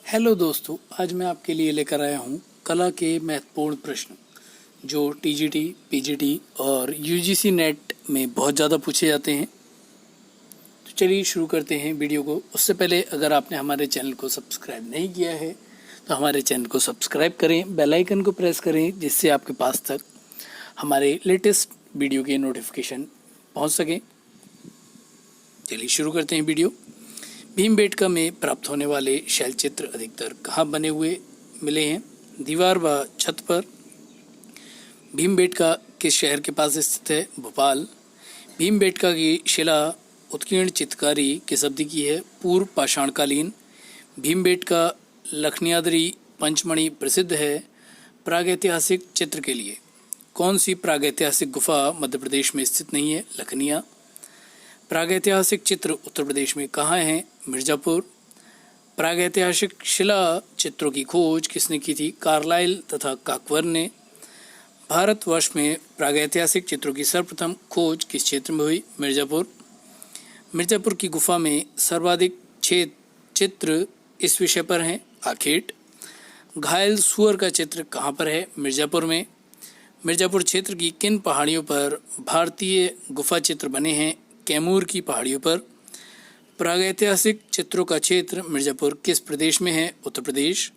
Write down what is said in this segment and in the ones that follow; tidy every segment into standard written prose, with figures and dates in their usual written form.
Hello दोस्तों, आज मैं आपके लिए लेकर आया हूँ कला के महत्वपूर्ण प्रश्न जो टीजीटी, पीजीटी और यूजीसी नेट में बहुत ज़्यादा पूछे जाते हैं। तो चलिए शुरू करते हैं वीडियो को। उससे पहले अगर आपने हमारे चैनल को सब्सक्राइब नहीं किया है तो हमारे चैनल को सब्सक्राइब करें, बेल आइकन को प्रेस करें जिससे आपके पास तक हमारे लेटेस्ट वीडियो के नोटिफिकेशन पहुँच सकें। चलिए शुरू करते हैं वीडियो। भीमबेटका में प्राप्त होने वाले शैल चित्र अधिकतर कहाँ बने हुए मिले हैं? दीवार व छत पर। भीमबेटका किस शहर के पास स्थित है? भोपाल। भीमबेटका की शिला उत्कीर्ण चित्रकारी किस अवधि की है? पूर्व पाषाणकालीन। भीमबेटका लखनियाद्रि पंचमणि प्रसिद्ध है प्रागैतिहासिक चित्र के लिए। कौन सी प्रागैतिहासिक गुफा मध्य प्रदेश में स्थित नहीं है? लखनिया। प्रागैतिहासिक चित्र उत्तर प्रदेश में कहाँ हैं? मिर्ज़ापुर। प्रागैतिहासिक शिला चित्रों की खोज किसने की थी? कार्लाइल तथा काकवर्न ने। भारतवर्ष में प्रागैतिहासिक चित्रों की सर्वप्रथम खोज किस क्षेत्र में हुई? मिर्ज़ापुर। मिर्ज़ापुर की गुफा में सर्वाधिक चित्र इस विषय पर हैं। आखेट। घायल सुअर का चित्र कहाँ पर है? मिर्ज़ापुर में। मिर्ज़ापुर क्षेत्र की किन पहाड़ियों पर भारतीय गुफा चित्र बने हैं? कैमूर की पहाड़ियों पर। प्रागैतिहासिक चित्रों का क्षेत्र मिर्ज़ापुर किस प्रदेश में है? उत्तर प्रदेश।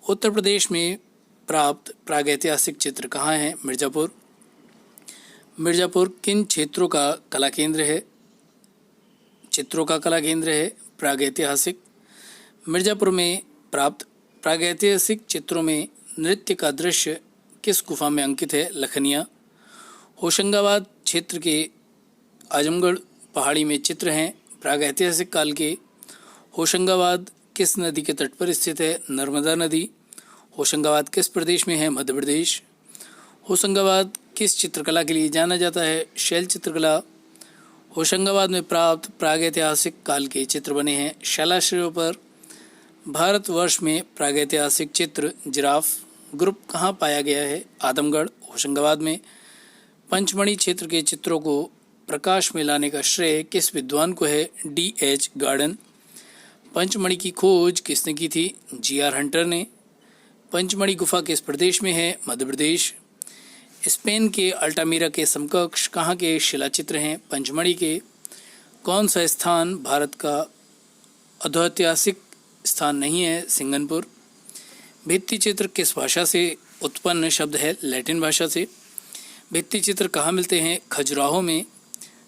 उत्तर प्रदेश में प्राप्त प्रागैतिहासिक चित्र कहाँ हैं? मिर्ज़ापुर। मिर्ज़ापुर किन क्षेत्रों का कला केंद्र है? चित्रों का कला केंद्र है। प्रागैतिहासिक। मिर्ज़ापुर में प्राप्त प्रागैतिहासिक चित्रों में नृत्य का दृश्य किस गुफा में अंकित है? लखनिया। होशंगाबाद क्षेत्र के आजमगढ़ पहाड़ी में चित्र हैं प्रागैतिहासिक काल के। होशंगाबाद किस नदी के तट पर स्थित है? नर्मदा नदी। होशंगाबाद किस प्रदेश में है? मध्य प्रदेश। होशंगाबाद किस चित्रकला के लिए जाना जाता है? शैल चित्रकला। होशंगाबाद में प्राप्त प्रागैतिहासिक काल के चित्र बने हैं शैलाश्रयों पर। भारतवर्ष में प्रागैतिहासिक चित्र जिराफ ग्रुप कहाँ पाया गया है? आदमगढ़, होशंगाबाद में। पंचमढ़ी क्षेत्र के चित्रों को प्रकाश में लाने का श्रेय किस विद्वान को है? D.H. गार्डन। पंचमढ़ी की खोज किसने की थी? G.R. हंटर ने। पंचमढ़ी गुफा किस प्रदेश में है? मध्य प्रदेश। स्पेन के अल्टामीरा के समकक्ष कहाँ के शिलाचित्र हैं? पंचमढ़ी के। कौन सा स्थान भारत का अधोऐतिहासिक स्थान नहीं है? सिंगनपुर। भित्ति चित्र किस भाषा से उत्पन्न शब्द है? लैटिन भाषा से। भित्ति चित्र कहाँ मिलते हैं? खजुराहो में।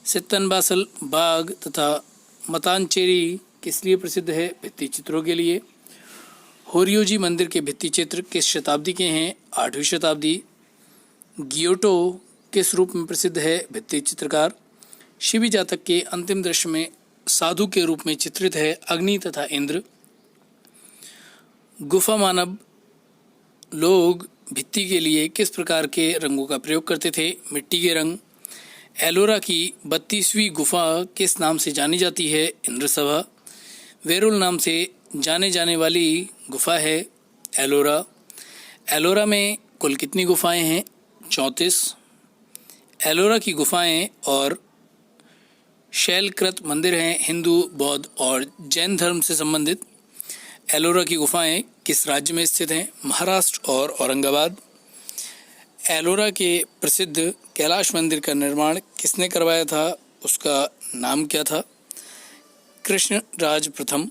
सित्तनबासल बाग तथा मतानचेरी किस लिए प्रसिद्ध है? भित्ति चित्रों के लिए। होरियोजी मंदिर के भित्ति चित्र किस शताब्दी के हैं? 8वीं शताब्दी। गियोटो किस रूप में प्रसिद्ध है? भित्ति चित्रकार। शिवी जातक के अंतिम दृश्य में साधु के रूप में चित्रित है अग्नि तथा इंद्र। गुफा मानव लोग भित्ति के लिए किस प्रकार के रंगों का प्रयोग करते थे? मिट्टी के रंग। एलोरा की 32वीं गुफा किस नाम से जानी जाती है? इंद्रसभा। वेरुल नाम से जाने जाने वाली गुफा है एलोरा। एलोरा में कुल कितनी गुफाएं हैं? 34। एलोरा की गुफाएं और शैलकृत मंदिर हैं हिंदू, बौद्ध और जैन धर्म से संबंधित। एलोरा की गुफाएं किस राज्य में स्थित हैं? महाराष्ट्र और औरंगाबाद। एलोरा के प्रसिद्ध कैलाश मंदिर का निर्माण किसने करवाया था? उसका नाम क्या था? कृष्ण राज प्रथम।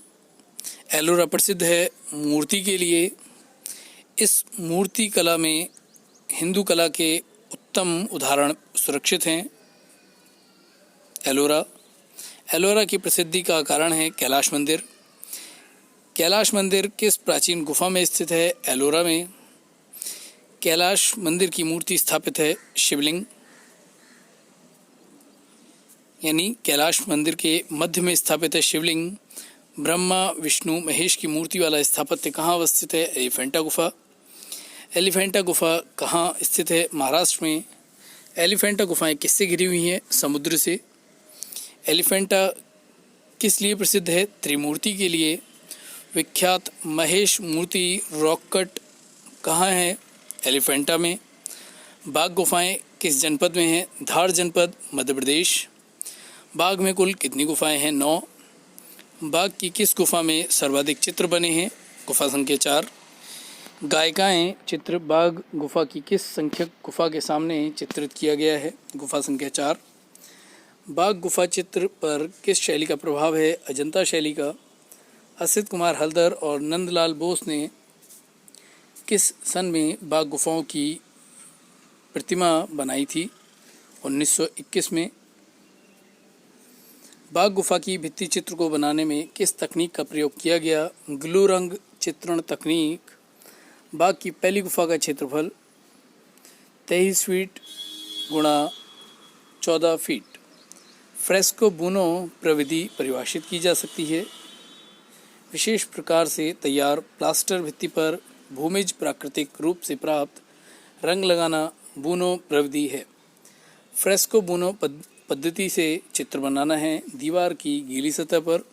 एलोरा प्रसिद्ध है मूर्ति के लिए। इस मूर्ति कला में हिंदू कला के उत्तम उदाहरण सुरक्षित हैं। एलोरा की प्रसिद्धि का कारण है कैलाश मंदिर। कैलाश मंदिर किस प्राचीन गुफा में स्थित है? एलोरा में। कैलाश मंदिर की मूर्ति स्थापित है शिवलिंग, यानी कैलाश मंदिर के मध्य में स्थापित है शिवलिंग। ब्रह्मा विष्णु महेश की मूर्ति वाला स्थापत्य कहाँ अवस्थित है? एलिफेंटा गुफा। एलिफेंटा गुफा कहाँ स्थित है? महाराष्ट्र में। एलिफेंटा गुफाएं किससे घिरी हुई हैं? समुद्र से। एलिफेंटा किस लिए प्रसिद्ध है? त्रिमूर्ति के लिए। विख्यात महेश मूर्ति रॉक कट कहाँ है? एलिफेंटा में। बाघ गुफाएं किस जनपद में हैं? धार जनपद, मध्य प्रदेश। बाघ में कुल कितनी गुफाएं हैं? 9। बाघ की किस गुफा में सर्वाधिक चित्र बने हैं? गुफा संख्या 4। गायिकाएं चित्र बाघ गुफा की किस संख्यक गुफा के सामने चित्रित किया गया है? गुफा संख्या 4। बाघ गुफा चित्र पर किस शैली का प्रभाव है? अजंता शैली का। असित कुमार हल्दर और नंदलाल बोस ने किस सन में बाघ गुफाओं की प्रतिमा बनाई थी? 1921 में। बाघ गुफा की भित्ति चित्र को बनाने में किस तकनीक का प्रयोग किया गया? ग्लू रंग चित्रण तकनीक। बाघ की पहली गुफा का क्षेत्रफल 23 फीट गुणा 14 फीट। फ्रेस्को बुनो प्रविधि परिभाषित की जा सकती है। विशेष प्रकार से तैयार प्लास्टर भित्ति पर भूमिज प्राकृतिक रूप से प्राप्त रंग लगाना बुनो प्रविधि है। फ्रेस्को बुनो पद्धति से चित्र बनाना है दीवार की गीली सतह पर।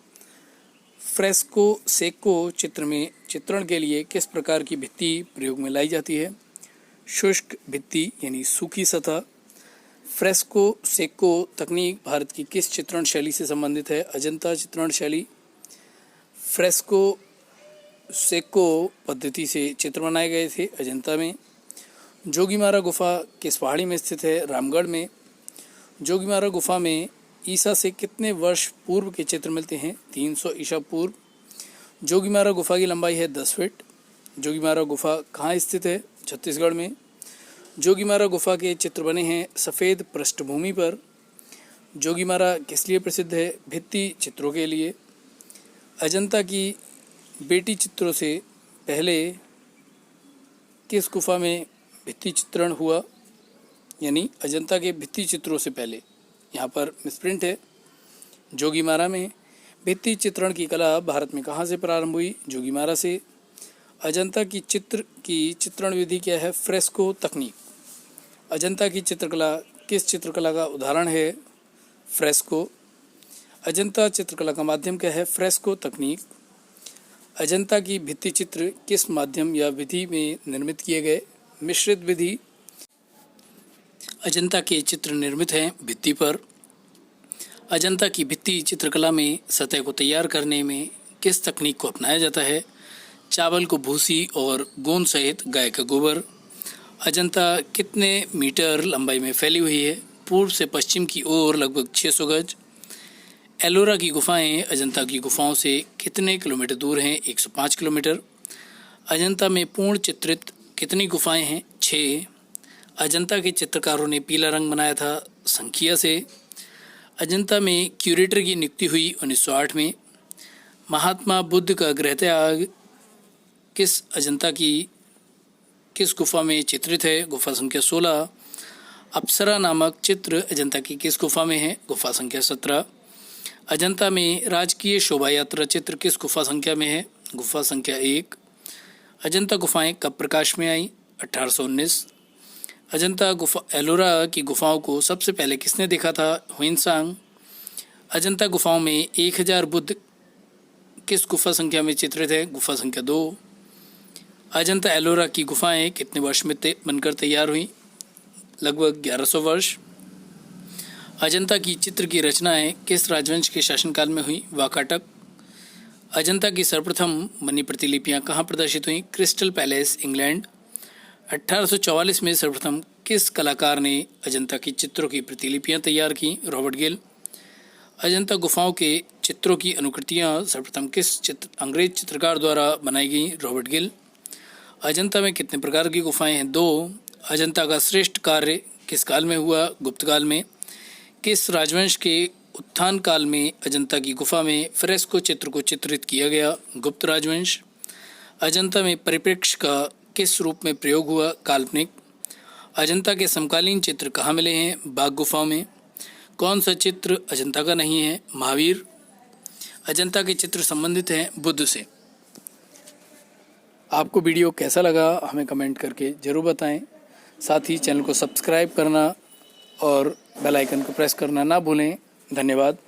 फ्रेस्को सेको चित्र में चित्रण के लिए किस प्रकार की भित्ति प्रयोग में लाई जाती है? शुष्क भित्ति यानी सूखी सतह। फ्रेस्को सेको तकनीक भारत की किस चित्रण शैली से संबंधित है? अजंता चित्रण शैली। फ्रेस्को सेको पद्धति से चित्र बनाए गए थे अजंता में। जोगीमारा गुफा किस पहाड़ी में स्थित है? रामगढ़ में। जोगीमारा गुफा में ईसा से कितने वर्ष पूर्व के चित्र मिलते हैं? 300 ईसा पूर्व। जोगीमारा गुफा की लंबाई है 10 फीट। जोगीमारा गुफा कहाँ स्थित है? छत्तीसगढ़ में। जोगीमारा गुफा के चित्र बने हैं सफ़ेद पृष्ठभूमि पर। जोगीमारा किस लिए प्रसिद्ध है? भित्ति चित्रों के लिए। अजंता की बेटी चित्रों से पहले किस गुफा में भित्ति चित्रण हुआ? यानी अजंता के भित्ति चित्रों से पहले, यहाँ पर मिसप्रिंट है। जोगीमारा में। भित्ति चित्रण की कला भारत में कहाँ से प्रारंभ हुई? जोगीमारा से। अजंता की चित्रण विधि क्या है? फ्रेस्को तकनीक। अजंता की चित्रकला किस चित्रकला का उदाहरण है? फ्रेस्को। अजंता चित्रकला का माध्यम क्या है? फ्रेस्को तकनीक। अजंता की भित्ति चित्र किस माध्यम या विधि में निर्मित किए गए? मिश्रित विधि। अजंता के चित्र निर्मित हैं भित्ति पर। अजंता की भित्ति चित्रकला में सतह को तैयार करने में किस तकनीक को अपनाया जाता है? चावल को भूसी और गोंद सहित गाय का गोबर। अजंता कितने मीटर लंबाई में फैली हुई है? पूर्व से पश्चिम की ओर लगभग 600 गज। एलोरा की गुफाएं अजंता की गुफाओं से कितने किलोमीटर दूर हैं? 105 किलोमीटर। अजंता में पूर्ण चित्रित कितनी गुफाएं हैं? 6। अजंता के चित्रकारों ने पीला रंग बनाया था संखिया से। अजंता में क्यूरेटर की नियुक्ति हुई 1908 में। महात्मा बुद्ध का गृह त्याग अजंता की किस गुफा में चित्रित है? गुफा संख्या 16। अप्सरा नामक चित्र अजंता की किस गुफा में है? गुफा संख्या 17। अजंता में राजकीय शोभा यात्रा चित्र किस गुफा संख्या में है? गुफा संख्या 1। अजंता गुफाएं कब प्रकाश में आई? 1819। अजंता गुफा एलोरा की गुफाओं को सबसे पहले किसने देखा था? हुइनसांग। अजंता गुफाओं में 1000 बुद्ध किस गुफा संख्या में चित्रित है? गुफा संख्या 2। अजंता एलोरा की गुफाएं कितने वर्ष में बनकर तैयार हुई? लगभग 1100 वर्ष। अजंता की चित्र की रचनाएं किस राजवंश के शासनकाल में हुई? वाकाटक। अजंता की सर्वप्रथम बनी प्रतिलिपियां कहाँ प्रदर्शित हुई? Crystal palace, England. 1844 में सर्वप्रथम किस कलाकार ने अजंता की चित्रों की प्रतिलिपियां तैयार की? रॉबर्ट गिल। अजंता गुफाओं के चित्रों की अनुकृतियां सर्वप्रथम किस अंग्रेज चित्रकार द्वारा बनाई गई? रॉबर्ट गिल। अजंता में कितने प्रकार की गुफाएं हैं? 2। अजंता का श्रेष्ठ कार्य किस काल में हुआ? गुप्त काल में। किस राजवंश के उत्थान काल में अजंता की गुफा में फ्रेस्को चित्र को चित्रित किया गया? गुप्त राजवंश। अजंता में परिप्रेक्ष्य का किस रूप में प्रयोग हुआ? काल्पनिक। अजंता के समकालीन चित्र कहाँ मिले हैं? बाघ गुफाओं में। कौन सा चित्र अजंता का नहीं है? महावीर। अजंता के चित्र संबंधित हैं बुद्ध से। आपको वीडियो कैसा लगा हमें कमेंट करके ज़रूर बताएं। साथ ही चैनल को सब्सक्राइब करना और बेल आइकन को प्रेस करना ना भूलें। धन्यवाद।